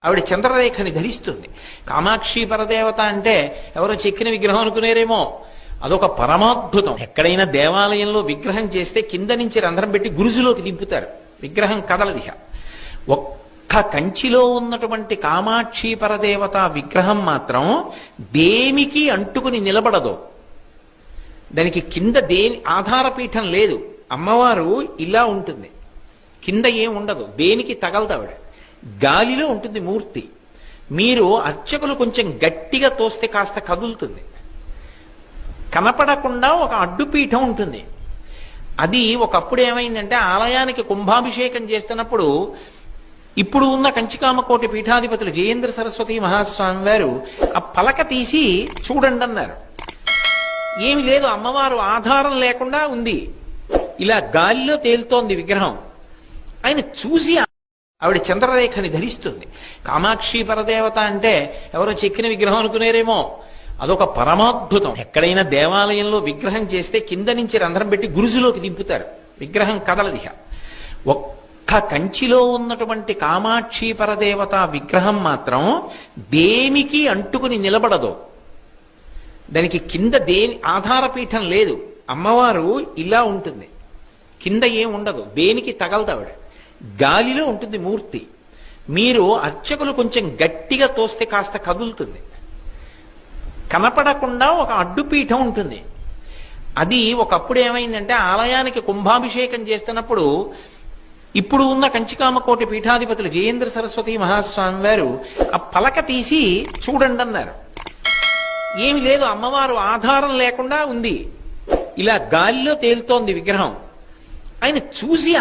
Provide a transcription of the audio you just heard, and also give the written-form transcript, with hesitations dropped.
ఆవిడ చంద్రరేఖని ధరిస్తుంది. కామాక్షి పరదేవత అంటే ఎవరో చెక్కిన విగ్రహం అనుకునేరేమో, అదొక పరమాద్భుతం. ఎక్కడైనా దేవాలయంలో విగ్రహం చేస్తే కింద నుంచి రంధ్రం పెట్టి గురుజులోకి దింపుతారు, విగ్రహం కదలదిహ. ఒక్క కంచిలో ఉన్నటువంటి కామాక్షి పరదేవత విగ్రహం మాత్రం దేనికి అంటుకుని నిలబడదు. దానికి కింద దేని ఆధారపీఠం లేదు. అమ్మవారు ఇలా ఉంటుంది, కింద ఏం ఉండదు, దేనికి తగలదావిడ, గాలిలో ఉంటుంది మూర్తి. మీరు అర్చకులు కొంచెం గట్టిగా తోస్తే కాస్త కదులుతుంది. కనపడకుండా ఒక అడ్డుపీఠం ఉంటుంది. అది ఒకప్పుడు ఏమైందంటే ఆలయానికి కుంభాభిషేకం చేస్తున్నప్పుడు ఇప్పుడు ఉన్న కంచికామకోటి పీఠాధిపతులు జయేంద్ర సరస్వతి మహాస్వామి వారు ఆ పలక తీసి చూడండి అన్నారు. ఏమి లేదు, అమ్మవారు ఆధారం లేకుండా ఉంది, ఇలా గాలిలో తేలుతోంది విగ్రహం. ఆయన చూసి ఆవిడ చంద్రరేఖని ధరిస్తుంది. కామాక్షి పరదేవత అంటే ఎవరో చెక్కిన విగ్రహం అనుకునేరేమో, అదొక పరమాద్భుతం. ఎక్కడైనా దేవాలయంలో విగ్రహం చేస్తే కింద నుంచి రంధ్రం పెట్టి గురుజులోకి దింపుతారు, విగ్రహం కదలదిహ. ఒక్క కంచిలో ఉన్నటువంటి కామాక్షి పరదేవత విగ్రహం మాత్రం దేనికి అంటుకుని నిలబడదు. దానికి కింద దేని ఆధారపీఠం లేదు. అమ్మవారు ఇలా ఉంటుంది, కింద ఏం ఉండదు, దేనికి తగలదావిడ, గాలిలో ఉంటుంది మూర్తి. మీరు అర్చకులు కొంచెం గట్టిగా తోస్తే కాస్త కదులుతుంది. కనపడకుండా ఒక అడ్డుపీఠం ఉంటుంది. అది ఒకప్పుడు ఏమైందంటే ఆలయానికి కుంభాభిషేకం చేస్తున్నప్పుడు ఇప్పుడు ఉన్న కంచికామకోటి పీఠాధిపతులు జయేంద్ర సరస్వతి మహాస్వామి వారు ఆ పలక తీసి చూడండి అన్నారు. ఏమి లేదు, అమ్మవారు ఆధారం లేకుండా ఉంది, ఇలా గాలిలో తేలుతోంది విగ్రహం. ఆయన చూసి